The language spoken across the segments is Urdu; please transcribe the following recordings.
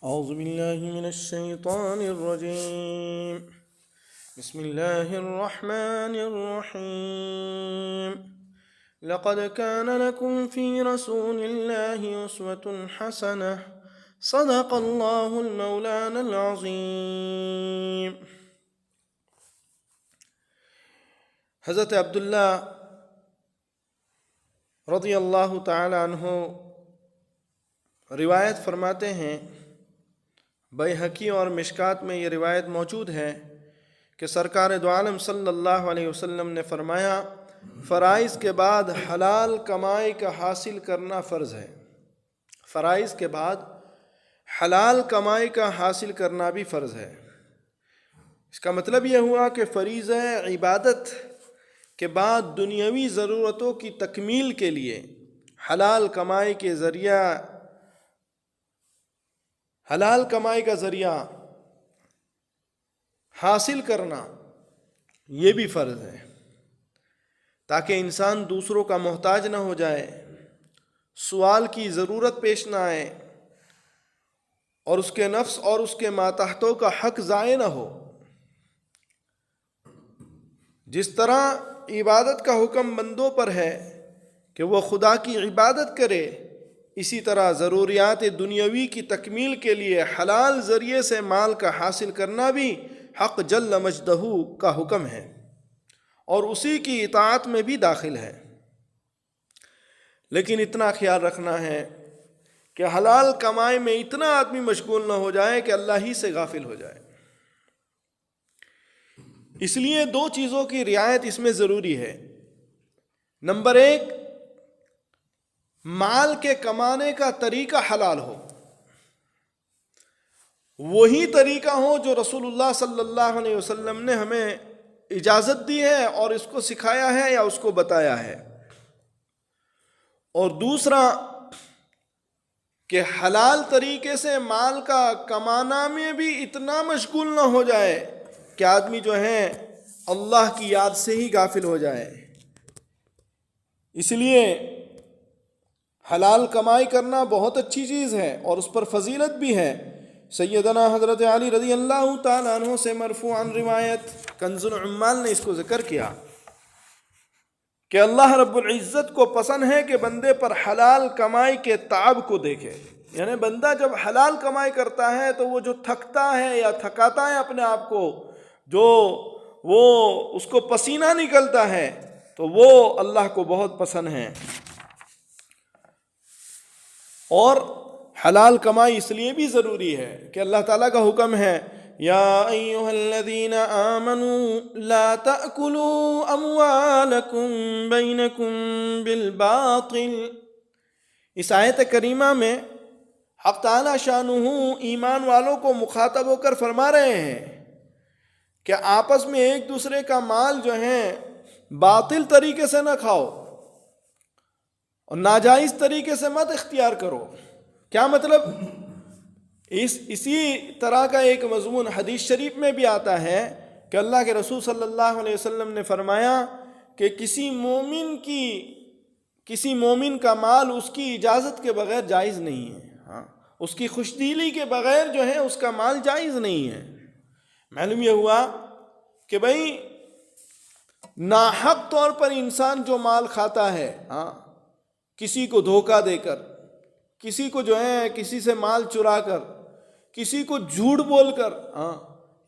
أعوذ بالله من الشيطان الرجيم. بسم الله الرحمن الرحيم. لقد كان لكم في رسول الله أسوة حسنة. صدق الله المولانا العظيم. حضرت عبداللہ رضی اللہ تعالی عنہ روایت فرماتے ہیں، بیہقی اور مشکات میں یہ روایت موجود ہے کہ سرکار دو عالم صلی اللہ علیہ وسلم نے فرمایا، فرائض کے بعد حلال کمائی کا حاصل کرنا فرض ہے۔ فرائض کے بعد حلال کمائی کا حاصل کرنا بھی فرض ہے۔ اس کا مطلب یہ ہوا کہ فریضہ عبادت کے بعد دنیاوی ضرورتوں کی تکمیل کے لیے حلال کمائی کا ذریعہ حاصل کرنا یہ بھی فرض ہے، تاکہ انسان دوسروں کا محتاج نہ ہو جائے، سوال کی ضرورت پیش نہ آئے اور اس کے نفس اور اس کے ماتحتوں کا حق ضائع نہ ہو۔ جس طرح عبادت کا حکم بندوں پر ہے کہ وہ خدا کی عبادت کرے، اسی طرح ضروریات دنیاوی کی تکمیل کے لیے حلال ذریعے سے مال کا حاصل کرنا بھی حق جل مجدہ کا حکم ہے اور اسی کی اطاعت میں بھی داخل ہے۔ لیکن اتنا خیال رکھنا ہے کہ حلال کمائی میں اتنا آدمی مشغول نہ ہو جائے کہ اللہ ہی سے غافل ہو جائے۔ اس لیے دو چیزوں کی رعایت اس میں ضروری ہے۔ نمبر ایک، مال کے کمانے کا طریقہ حلال ہو، وہی طریقہ ہو جو رسول اللہ صلی اللہ علیہ وسلم نے ہمیں اجازت دی ہے اور اس کو سکھایا ہے یا اس کو بتایا ہے۔ اور دوسرا کہ حلال طریقے سے مال کا کمانا میں بھی اتنا مشغول نہ ہو جائے کہ آدمی جو ہے اللہ کی یاد سے ہی غافل ہو جائے۔ اس لیے حلال کمائی کرنا بہت اچھی چیز ہے اور اس پر فضیلت بھی ہے۔ سیدنا حضرت علی رضی اللہ تعالیٰ عنہ سے مرفوعاً روایت کنز العمال نے اس کو ذکر کیا کہ اللہ رب العزت کو پسند ہے کہ بندے پر حلال کمائی کے تعب کو دیکھے، یعنی بندہ جب حلال کمائی کرتا ہے تو وہ جو تھکتا ہے یا تھکاتا ہے اپنے آپ کو، جو وہ اس کو پسینہ نکلتا ہے، تو وہ اللہ کو بہت پسند ہے۔ اور حلال کمائی اس لیے بھی ضروری ہے کہ اللہ تعالیٰ کا حکم ہے، یا ایھا الذین آمنوا لا تأکلوا اموالکم بینکم بالباطل۔ اس آیت کریمہ میں حق تعالیٰ شانہ ایمان والوں کو مخاطب ہو کر فرما رہے ہیں کہ آپس میں ایک دوسرے کا مال جو ہے باطل طریقے سے نہ کھاؤ اور ناجائز طریقے سے مت اختیار کرو۔ کیا مطلب؟ اسی طرح کا ایک مضمون حدیث شریف میں بھی آتا ہے کہ اللہ کے رسول صلی اللہ علیہ وسلم نے فرمایا کہ کسی مومن کا مال اس کی اجازت کے بغیر جائز نہیں ہے، اس کی خوشدلی کے بغیر جو ہے اس کا مال جائز نہیں ہے۔ معلوم یہ ہوا کہ بھئی ناحق طور پر انسان جو مال کھاتا ہے، کسی کو دھوکہ دے کر، کسی کو جو ہے کسی سے مال چرا کر، کسی کو جھوٹ بول کر،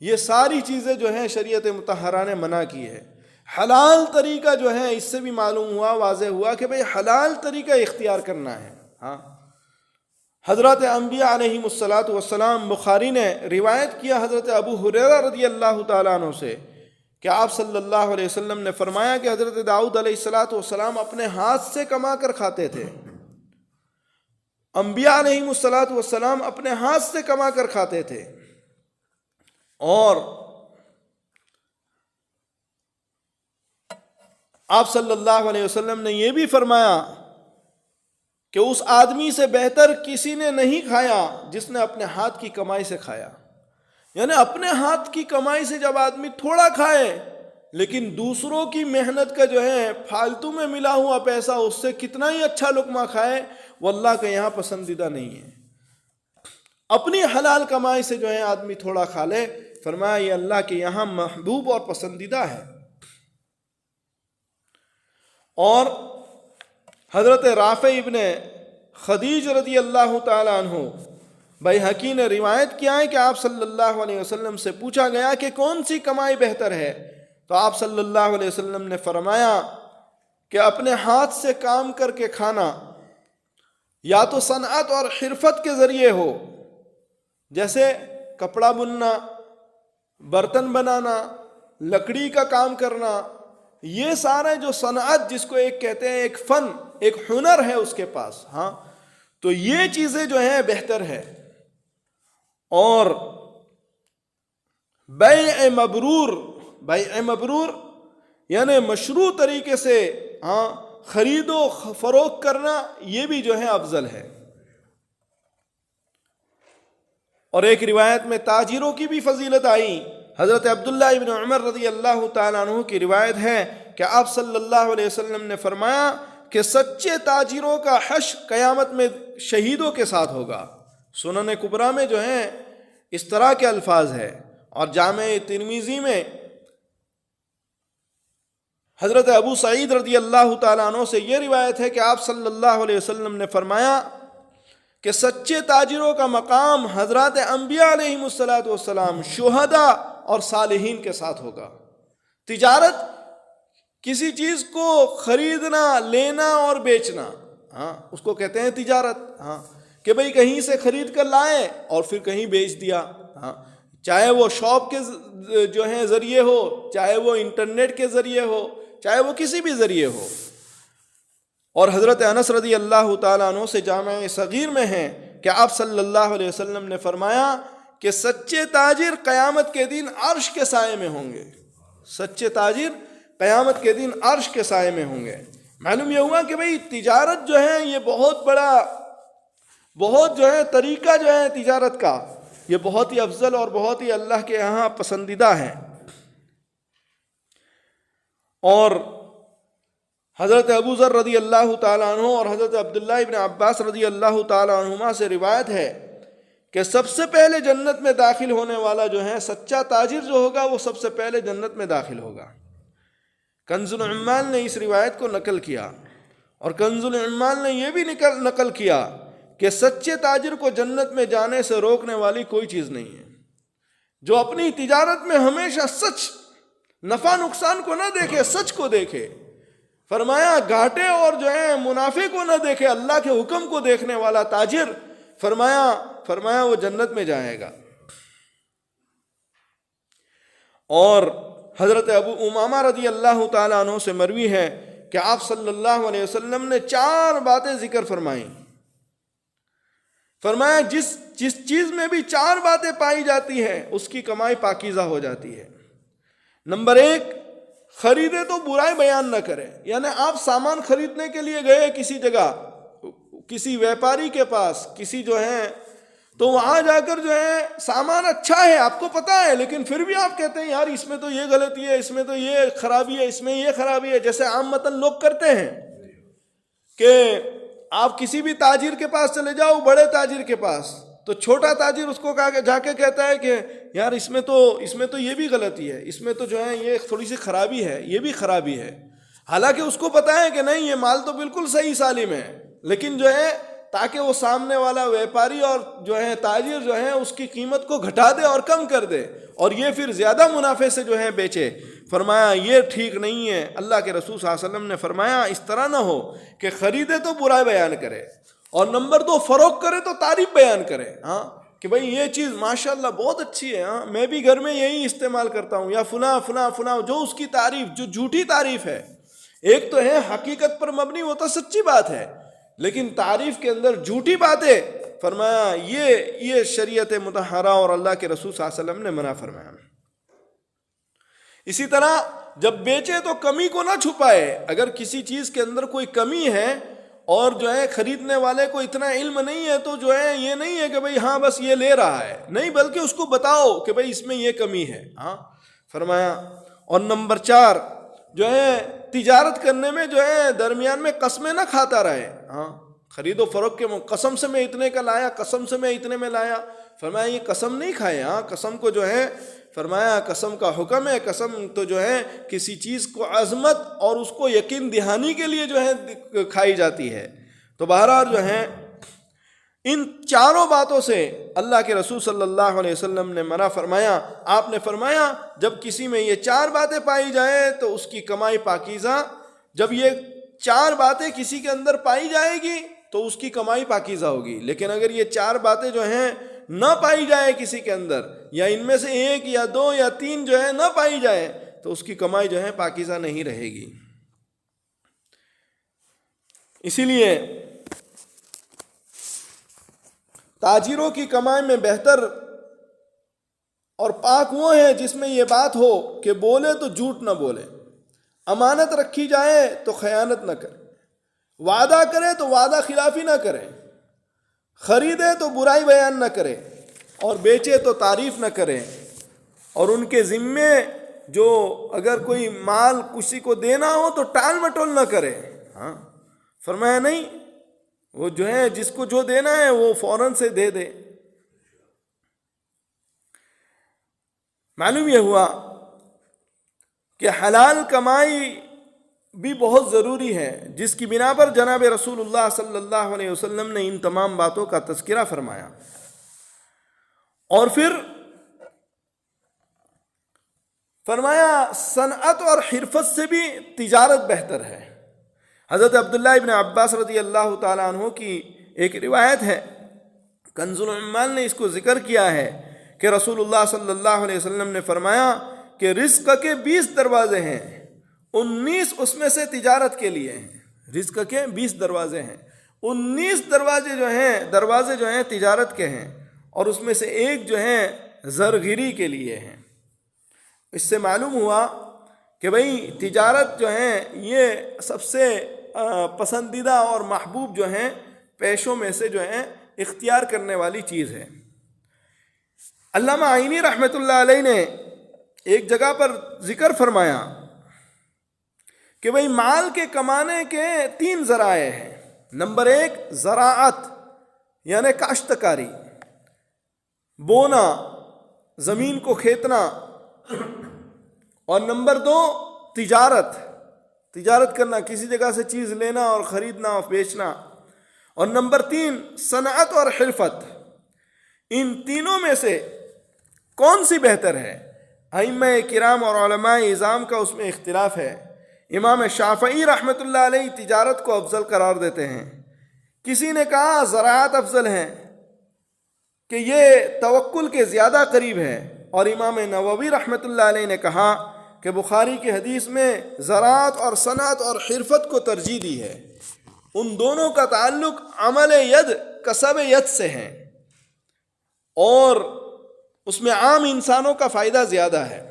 یہ ساری چیزیں جو ہیں شریعت مطہرہ نے منع کی ہے۔ حلال طریقہ جو ہے اس سے بھی معلوم ہوا، واضح ہوا کہ بھئی حلال طریقہ اختیار کرنا ہے۔ حضرت انبیاء علیہم السلام، بخاری نے روایت کیا حضرت ابو ہریرہ رضی اللہ تعالیٰ عنہ سے کہ آپ صلی اللہ علیہ وسلم نے فرمایا کہ حضرت داؤد علیہ السلام اپنے ہاتھ سے کما کر کھاتے تھے۔ انبیاء علیہم السلام اپنے ہاتھ سے کما کر کھاتے تھے، اور آپ صلی اللہ علیہ وسلم نے یہ بھی فرمایا کہ اس آدمی سے بہتر کسی نے نہیں کھایا جس نے اپنے ہاتھ کی کمائی سے کھایا۔ یعنی اپنے ہاتھ کی کمائی سے جب آدمی تھوڑا کھائے لیکن دوسروں کی محنت کا جو ہے فالتو میں ملا ہوا پیسہ اس سے کتنا ہی اچھا لقمہ کھائے، وہ اللہ کے یہاں پسندیدہ نہیں ہے۔ اپنی حلال کمائی سے جو ہے آدمی تھوڑا کھا لے، فرمایا یہ اللہ کے یہاں محبوب اور پسندیدہ ہے۔ اور حضرت رافع ابن خدیج رضی اللہ تعالیٰ عنہ بیہقی نے روایت کیا ہے کہ آپ صلی اللہ علیہ وسلم سے پوچھا گیا کہ کون سی کمائی بہتر ہے، تو آپ صلی اللہ علیہ وسلم نے فرمایا کہ اپنے ہاتھ سے کام کر کے کھانا، یا تو صنعت اور حرفت کے ذریعے ہو، جیسے کپڑا بننا، برتن بنانا، لکڑی کا کام کرنا، یہ سارے جو صنعت جس کو ایک کہتے ہیں ایک فن، ایک ہنر ہے اس کے پاس، ہاں، تو یہ چیزیں جو ہیں بہتر ہے۔ اور بیع مبرور یعنی مشروع طریقے سے ہاں خرید و فروخت کرنا، یہ بھی جو ہے افضل ہے۔ اور ایک روایت میں تاجروں کی بھی فضیلت آئی۔ حضرت عبداللہ ابن عمر رضی اللہ تعالیٰ عنہ کی روایت ہے کہ آپ صلی اللہ علیہ وسلم نے فرمایا کہ سچے تاجروں کا حشر قیامت میں شہیدوں کے ساتھ ہوگا۔ سنن کبریٰ میں جو ہیں اس طرح کے الفاظ ہے، اور جامع ترمذی میں حضرت ابو سعید رضی اللہ تعالیٰ عنہ سے یہ روایت ہے کہ آپ صلی اللہ علیہ وسلم نے فرمایا کہ سچے تاجروں کا مقام حضرات انبیاء علیہم السلام، شہداء اور صالحین کے ساتھ ہوگا۔ تجارت کسی چیز کو خریدنا، لینا اور بیچنا، ہاں اس کو کہتے ہیں تجارت، ہاں کہ بھئی کہیں سے خرید کر لائے اور پھر کہیں بیچ دیا، ہاں چاہے وہ شاپ کے جو ہیں ذریعے ہو، چاہے وہ انٹرنیٹ کے ذریعے ہو، چاہے وہ کسی بھی ذریعے ہو۔ اور حضرت انس رضی اللہ تعالیٰ عنہ سے جامع صغیر میں ہیں کہ آپ صلی اللہ علیہ وسلم نے فرمایا کہ سچے تاجر قیامت کے دن عرش کے سائے میں ہوں گے۔ سچے تاجر قیامت کے دن عرش کے سائے میں ہوں گے۔ معلوم یہ ہوا کہ بھئی تجارت جو ہے یہ بہت جو ہے طریقہ جو ہے تجارت کا، یہ بہت ہی افضل اور بہت ہی اللہ کے یہاں پسندیدہ ہے۔ اور حضرت ابو ذر رضی اللہ تعالیٰ عنہ اور حضرت عبداللہ ابن عباس رضی اللہ تعالیٰ عنہما سے روایت ہے کہ سب سے پہلے جنت میں داخل ہونے والا جو ہے سچا تاجر جو ہوگا، وہ سب سے پہلے جنت میں داخل ہوگا۔ کنز العمال نے اس روایت کو نقل کیا، اور کنز العمال نے یہ بھی نقل کیا کہ سچے تاجر کو جنت میں جانے سے روکنے والی کوئی چیز نہیں ہے۔ جو اپنی تجارت میں ہمیشہ سچ، نفع نقصان کو نہ دیکھے، سچ کو دیکھے، فرمایا گھاٹے اور جو ہے منافع کو نہ دیکھے، اللہ کے حکم کو دیکھنے والا تاجر، فرمایا وہ جنت میں جائے گا۔ اور حضرت ابو امامہ رضی اللہ تعالیٰ عنہ سے مروی ہے کہ آپ صلی اللہ علیہ وسلم نے 4 باتیں ذکر فرمائیں۔ فرمایا جس چیز میں بھی 4 باتیں پائی جاتی ہیں اس کی کمائی پاکیزہ ہو جاتی ہے۔ نمبر 1، خریدے تو برائی بیان نہ کرے، یعنی آپ سامان خریدنے کے لیے گئے کسی جگہ، کسی ویپاری کے پاس، کسی جو ہے، تو وہاں جا کر جو ہے سامان اچھا ہے، آپ کو پتا ہے، لیکن پھر بھی آپ کہتے ہیں یار اس میں تو یہ غلطی ہے، اس میں تو یہ خرابی ہے، اس میں یہ خرابی ہے، جیسے عامةً لوگ کرتے ہیں کہ آپ کسی بھی تاجر کے پاس چلے جاؤ، بڑے تاجر کے پاس، تو چھوٹا تاجر اس کو جا کے کہتا ہے کہ یار اس میں تو یہ بھی غلطی ہے، اس میں تو جو ہے یہ تھوڑی سی خرابی ہے، یہ بھی خرابی ہے، حالانکہ اس کو پتا ہے کہ نہیں یہ مال تو بالکل صحیح سالم ہے، لیکن جو ہے تاکہ وہ سامنے والا ویپاری اور جو ہے تاجر جو ہے اس کی قیمت کو گھٹا دے اور کم کر دے، اور یہ پھر زیادہ منافع سے جو ہے بیچے۔ فرمایا یہ ٹھیک نہیں ہے۔ اللہ کے رسول صلی اللہ علیہ وسلم نے فرمایا اس طرح نہ ہو کہ خریدے تو برا بیان کرے، اور نمبر 2 فروخت کرے تو تعریف بیان کرے، ہاں کہ بھئی یہ چیز ماشاءاللہ بہت اچھی ہے، ہاں میں بھی گھر میں یہی استعمال کرتا ہوں، یا فلاں فلاں فلاں، جو اس کی تعریف، جو جھوٹی تعریف ہے، ایک تو ہے حقیقت پر مبنی، وہ تو سچی بات ہے، لیکن تعریف کے اندر جھوٹی باتیں، فرمایا یہ شریعت مطہرہ اور اللہ کے رسول صلی اللہ علیہ وسلم نے منع فرمایا۔ اسی طرح جب بیچے تو کمی کو نہ چھپائے، اگر کسی چیز کے اندر کوئی کمی ہے اور جو ہے خریدنے والے کو اتنا علم نہیں ہے، تو جو ہے یہ نہیں ہے کہ بھئی ہاں بس یہ لے رہا ہے، نہیں، بلکہ اس کو بتاؤ کہ بھئی اس میں یہ کمی ہے، ہاں فرمایا۔ اور نمبر 4 جو ہے تجارت کرنے میں جو ہے درمیان میں قسمیں نہ کھاتا رہے، ہاں خرید و فروخت کے قسم سے میں اتنے کا لایا، قسم سے میں اتنے میں لایا. فرمایا یہ قسم نہیں کھائے. ہاں قسم کو جو ہے فرمایا قسم کا حکم ہے. قسم تو جو ہے کسی چیز کو عظمت اور اس کو یقین دہانی کے لیے جو ہے کھائی جاتی ہے. تو بہرحال جو ہے ان چاروں باتوں سے اللہ کے رسول صلی اللہ علیہ وسلم نے منع فرمایا. آپ نے فرمایا جب کسی میں یہ چار باتیں پائی جائے تو اس کی کمائی پاکیزہ. جب یہ چار باتیں کسی کے اندر پائی جائے گی تو اس کی کمائی پاکیزہ ہوگی. لیکن اگر یہ چار باتیں جو ہیں نہ پائی جائے کسی کے اندر، یا ان میں سے ایک یا دو یا تین جو ہے نہ پائی جائے، تو اس کی کمائی جو ہے پاکیزہ نہیں رہے گی. اسی لیے تاجروں کی کمائی میں بہتر اور پاک وہ ہے جس میں یہ بات ہو کہ بولے تو جھوٹ نہ بولے، امانت رکھی جائے تو خیانت نہ کرے، وعدہ کرے تو وعدہ خلافی نہ کرے، خریدے تو برائی بیان نہ کرے، اور بیچے تو تعریف نہ کرے، اور ان کے ذمے جو اگر کوئی مال کسی کو دینا ہو تو ٹال مٹول نہ کرے. ہاں فرمایا نہیں، وہ جو ہے جس کو جو دینا ہے وہ فوراً سے دے دے. معلوم یہ ہوا کہ حلال کمائی بھی بہت ضروری ہے، جس کی بنا پر جناب رسول اللہ صلی اللہ علیہ وسلم نے ان تمام باتوں کا تذکرہ فرمایا. اور پھر فرمایا صنعت اور حرفت سے بھی تجارت بہتر ہے. حضرت عبداللہ ابن عباس رضی اللہ تعالیٰ عنہ کی ایک روایت ہے، کنز العمال نے اس کو ذکر کیا ہے کہ رسول اللہ صلی اللہ علیہ وسلم نے فرمایا کہ رزق کے 20 دروازے ہیں، 19 اس میں سے تجارت کے لیے ہیں. رزق کے 20 دروازے ہیں، 19 دروازے جو ہیں تجارت کے ہیں، اور اس میں سے ایک جو ہے زرگری کے لیے ہیں. اس سے معلوم ہوا کہ بھئی تجارت جو ہے یہ سب سے پسندیدہ اور محبوب جو ہیں پیشوں میں سے جو ہے اختیار کرنے والی چیز ہے. علامہ عینی رحمۃ اللہ علیہ نے ایک جگہ پر ذکر فرمایا کہ بھئی مال کے کمانے کے 3 ذرائع ہیں. نمبر 1 زراعت یعنی کاشتکاری، بونا، زمین کو کھیتنا، اور نمبر 2 تجارت کرنا، کسی جگہ سے چیز لینا اور خریدنا اور بیچنا، اور نمبر 3 صنعت اور حرفت. ان تینوں میں سے کون سی بہتر ہے؟ ائمہ کرام اور علماء اعظام کا اس میں اختلاف ہے. امام شافعی رحمۃ اللہ علیہ تجارت کو افضل قرار دیتے ہیں. کسی نے کہا زراعت افضل ہے کہ یہ توکل کے زیادہ قریب ہے، اور امام نووی رحمۃ اللہ علیہ نے کہا کہ بخاری کی حدیث میں زراعت اور صنعت اور حرفت کو ترجیح دی ہے. ان دونوں کا تعلق عمل ید، کسب ید سے ہے، اور اس میں عام انسانوں کا فائدہ زیادہ ہے.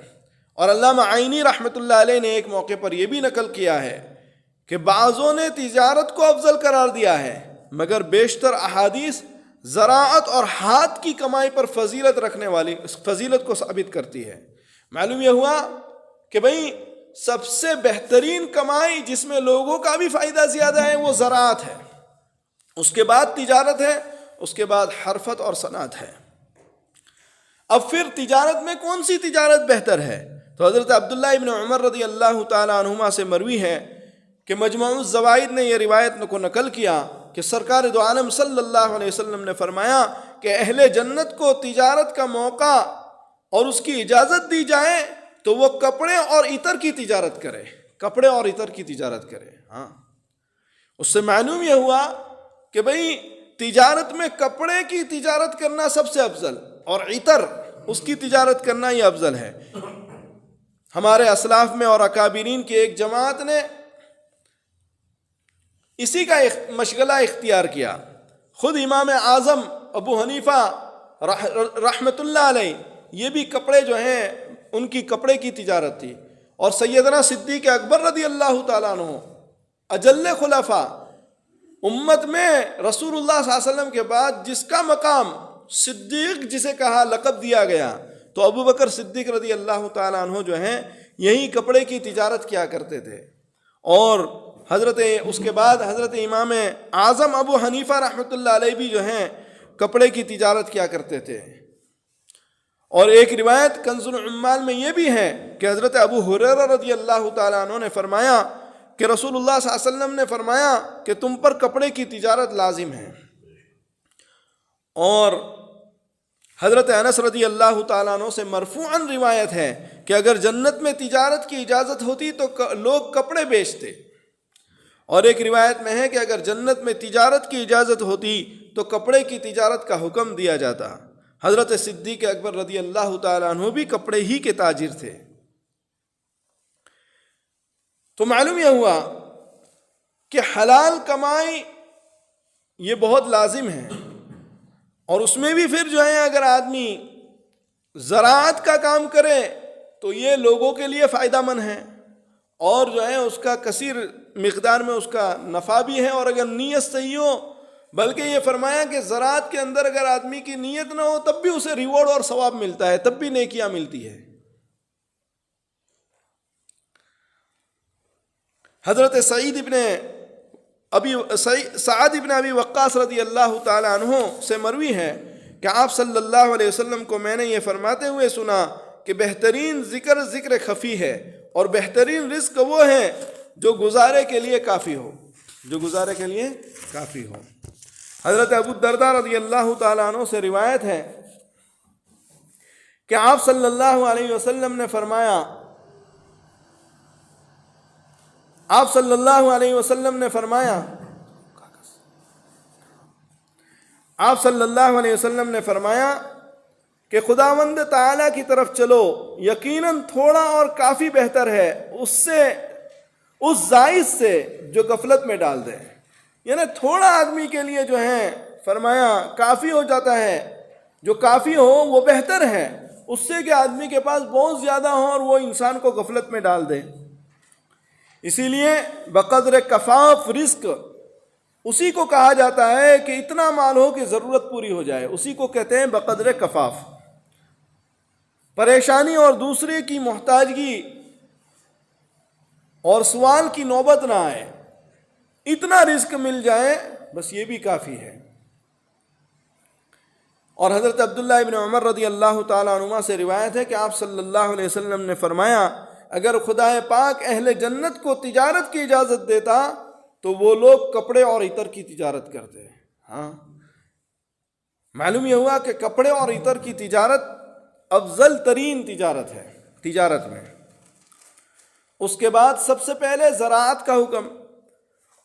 اور علامہ عینی رحمۃ اللہ علیہ نے ایک موقع پر یہ بھی نقل کیا ہے کہ بعضوں نے تجارت کو افضل قرار دیا ہے، مگر بیشتر احادیث زراعت اور ہاتھ کی کمائی پر فضیلت رکھنے والی فضیلت کو ثابت کرتی ہے. معلوم یہ ہوا کہ بھئی سب سے بہترین کمائی جس میں لوگوں کا بھی فائدہ زیادہ ہے وہ زراعت ہے، اس کے بعد تجارت ہے، اس کے بعد حرفت اور صنعت ہے. اب پھر تجارت میں کون سی تجارت بہتر ہے؟ تو حضرت عبداللہ ابن عمر رضی اللہ تعالی عنہما سے مروی ہے کہ مجموع الزوائد نے یہ روایت کو نقل کیا کہ سرکار دو عالم صلی اللہ علیہ وسلم نے فرمایا کہ اہل جنت کو تجارت کا موقع اور اس کی اجازت دی جائے تو وہ کپڑے اور عطر کی تجارت کرے. کپڑے اور عطر کی تجارت کرے. ہاں اس سے معلوم یہ ہوا کہ بھئی تجارت میں کپڑے کی تجارت کرنا سب سے افضل، اور عطر اس کی تجارت کرنا یہ افضل ہے. ہمارے اسلاف میں اور اکابرین کی ایک جماعت نے اسی کا مشغلہ اختیار کیا. خود امام اعظم ابو حنیفہ رحمۃ اللہ علیہ یہ بھی کپڑے جو ہیں ان کی کپڑے کی تجارت تھی، اور سیدنا صدیق اکبر رضی اللہ تعالیٰ عنہ اجل خلفاء، امت میں رسول اللہ صلی اللہ علیہ وسلم کے بعد جس کا مقام صدیق جسے کہا لقب دیا گیا، تو ابو بکر صدیق رضی اللہ تعالیٰ عنہ جو ہیں یہی کپڑے کی تجارت کیا کرتے تھے. اور اس کے بعد حضرت امام اعظم ابو حنیفہ رحمۃ اللہ علیہ بھی جو ہیں کپڑے کی تجارت کیا کرتے تھے. اور ایک روایت کنز العمال میں یہ بھی ہے کہ حضرت ابو ہریرہ رضی اللہ تعالیٰ عنہ نے فرمایا کہ رسول اللہ صلی اللہ علیہ وسلم نے فرمایا کہ تم پر کپڑے کی تجارت لازم ہے. اور حضرت انس رضی اللہ تعالیٰ عنہ سے مرفوعاً روایت ہے کہ اگر جنت میں تجارت کی اجازت ہوتی تو لوگ کپڑے بیچتے. اور ایک روایت میں ہے کہ اگر جنت میں تجارت کی اجازت ہوتی تو کپڑے کی تجارت کا حکم دیا جاتا. حضرت صدیق اکبر رضی اللہ تعالیٰ عنہ بھی کپڑے ہی کے تاجر تھے. تو معلوم یہ ہوا کہ حلال کمائی یہ بہت لازم ہے. اور اس میں بھی پھر جو ہے اگر آدمی زراعت کا کام کرے تو یہ لوگوں کے لیے فائدہ مند ہے اور جو ہے اس کا کثیر مقدار میں اس کا نفع بھی ہے. اور اگر نیت صحیح ہو، بلکہ یہ فرمایا کہ زراعت کے اندر اگر آدمی کی نیت نہ ہو تب بھی اسے ریوارڈ اور ثواب ملتا ہے، تب بھی نیکیاں ملتی ہے. حضرت سعد ابن ابی وقاص رضی اللہ تعالی عنہ سے مروی ہے کہ آپ صلی اللہ علیہ وسلم کو میں نے یہ فرماتے ہوئے سنا کہ بہترین ذکر خفی ہے اور بہترین رزق وہ ہے جو گزارے کے لیے کافی ہو، جو گزارے کے لیے کافی ہو. حضرت ابو الدرداء رضی اللہ تعالیٰ عنہ سے روایت ہے کہ آپ صلی اللہ علیہ وسلم نے فرمایا، آپ صلی اللہ علیہ وسلم نے فرمایا آپ صلی اللہ علیہ وسلم نے فرمایا کہ خداوند تعالیٰ کی طرف چلو، یقیناً تھوڑا اور کافی بہتر ہے اس زائد سے جو غفلت میں ڈال دے. یعنی تھوڑا آدمی کے لیے جو ہے فرمایا کافی ہو جاتا ہے، جو کافی ہو وہ بہتر ہے اس سے کہ آدمی کے پاس بہت زیادہ ہو اور وہ انسان کو غفلت میں ڈال دے. اسی لیے بقدر کفاف رزق اسی کو کہا جاتا ہے کہ اتنا مال ہو کہ ضرورت پوری ہو جائے، اسی کو کہتے ہیں بقدر کفاف. پریشانی اور دوسرے کی محتاجگی اور سوال کی نوبت نہ آئے، اتنا رزق مل جائے بس یہ بھی کافی ہے. اور حضرت عبداللہ ابن عمر رضی اللہ تعالیٰ عنہما سے روایت ہے کہ آپ صلی اللہ علیہ وسلم نے فرمایا، اگر خدا پاک اہل جنت کو تجارت کی اجازت دیتا تو وہ لوگ کپڑے اور عطر کی تجارت کرتے. ہاں، معلوم یہ ہوا کہ کپڑے اور عطر کی تجارت افضل ترین تجارت ہے تجارت میں. اس کے بعد سب سے پہلے زراعت کا حکم،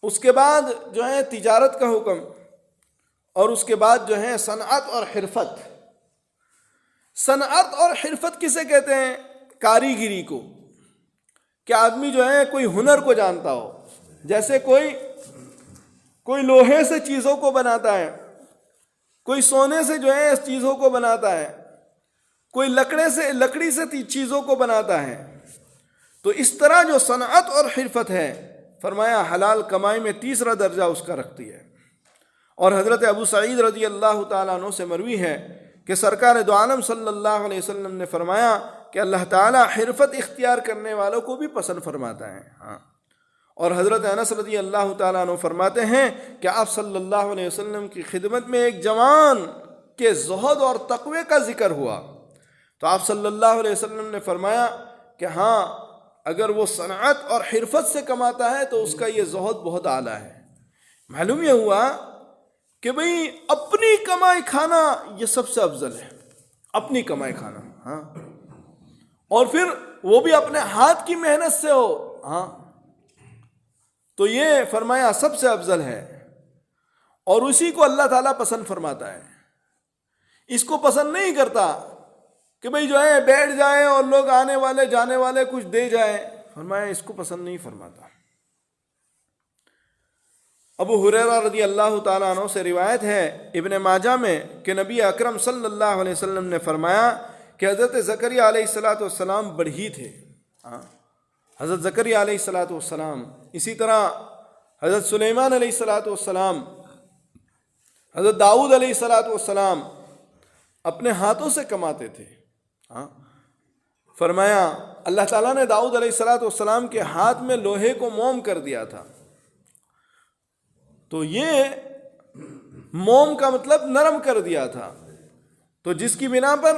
اس کے بعد جو ہے تجارت کا حکم، اور اس کے بعد جو ہے صنعت اور حرفت. صنعت اور حرفت کسے کہتے ہیں؟ کاریگری کو، کہ آدمی جو ہے کوئی ہنر کو جانتا ہو. جیسے کوئی لوہے سے چیزوں کو بناتا ہے، کوئی سونے سے جو ہے اس چیزوں کو بناتا ہے، کوئی لکڑی سے چیزوں کو بناتا ہے. تو اس طرح جو صنعت اور حرفت ہے فرمایا حلال کمائی میں تیسرا درجہ اس کا رکھتی ہے. اور حضرت ابو سعید رضی اللہ تعالیٰ عنہ سے مروی ہے کہ سرکار دو عالم صلی اللہ علیہ وسلم نے فرمایا کہ اللہ تعالیٰ حرفت اختیار کرنے والوں کو بھی پسند فرماتا ہے. ہاں، اور حضرت انس رضی اللہ تعالیٰ عنہ فرماتے ہیں کہ آپ صلی اللہ علیہ وسلم کی خدمت میں ایک جوان کے زہد اور تقوی کا ذکر ہوا تو آپ صلی اللہ علیہ وسلم نے فرمایا کہ ہاں، اگر وہ صنعت اور حرفت سے کماتا ہے تو اس کا یہ زہد بہت اعلیٰ ہے. معلوم یہ ہوا کہ بھئی اپنی کمائی کھانا یہ سب سے افضل ہے، اپنی کمائی کھانا. ہاں، اور پھر وہ بھی اپنے ہاتھ کی محنت سے ہو. ہاں، تو یہ فرمایا سب سے افضل ہے، اور اسی کو اللہ تعالیٰ پسند فرماتا ہے. اس کو پسند نہیں کرتا کہ بھئی جو ہے بیٹھ جائے اور لوگ آنے والے جانے والے کچھ دے جائیں. فرمایا اس کو پسند نہیں فرماتا. ابو ہریرہ رضی اللہ تعالیٰ عنہ سے روایت ہے ابن ماجہ میں کہ نبی اکرم صلی اللہ علیہ وسلم نے فرمایا کہ حضرت زکریہ علیہ السلام بڑھئی تھے. ہاں، حضرت زکریہ علیہ السلام، اسی طرح حضرت سلیمان علیہ السلام، حضرت داؤد علیہ السلام اپنے ہاتھوں سے کماتے تھے. ہاں، فرمایا اللہ تعالیٰ نے داؤد علیہ السلام کے ہاتھ میں لوہے کو موم کر دیا تھا. تو یہ موم کا مطلب نرم کر دیا تھا، تو جس کی بنا پر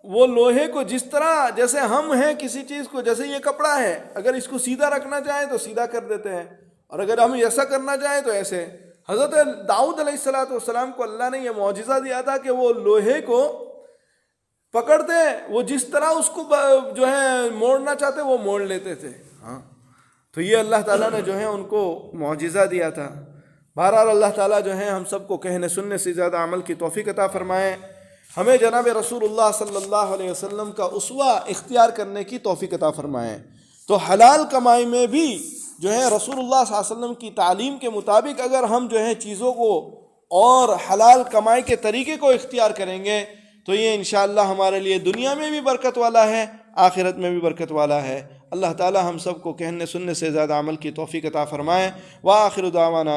وہ لوہے کو جس طرح جیسے ہم ہیں کسی چیز کو، جیسے یہ کپڑا ہے، اگر اس کو سیدھا رکھنا چاہیں تو سیدھا کر دیتے ہیں، اور اگر ہم ایسا کرنا چاہیں تو ایسے۔ حضرت داؤد علیہ السلام کو اللہ نے یہ معجزہ دیا تھا کہ وہ لوہے کو پکڑتے، وہ جس طرح اس کو جو ہے موڑنا چاہتے وہ موڑ لیتے تھے۔ ہاں، تو یہ اللہ تعالیٰ نے جو ہے ان کو معجزہ دیا تھا۔ بہرحال اللہ تعالیٰ جو ہے ہم سب کو کہنے سننے سے زیادہ عمل کی توفیق عطا فرمائے، ہمیں جناب رسول اللہ صلی اللہ علیہ وسلم کا اسوہ اختیار کرنے کی توفیق عطا فرمائے۔ تو حلال کمائی میں بھی جو ہے رسول اللہ صلی اللہ علیہ وسلم کی تعلیم کے مطابق اگر ہم جو ہے چیزوں کو اور حلال کمائی کے طریقے کو اختیار کریں گے تو یہ انشاءاللہ ہمارے لیے دنیا میں بھی برکت والا ہے، آخرت میں بھی برکت والا ہے۔ اللہ تعالی ہم سب کو کہنے سننے سے زیادہ عمل کی توفیق عطا فرمائے۔ وآخر دعوانا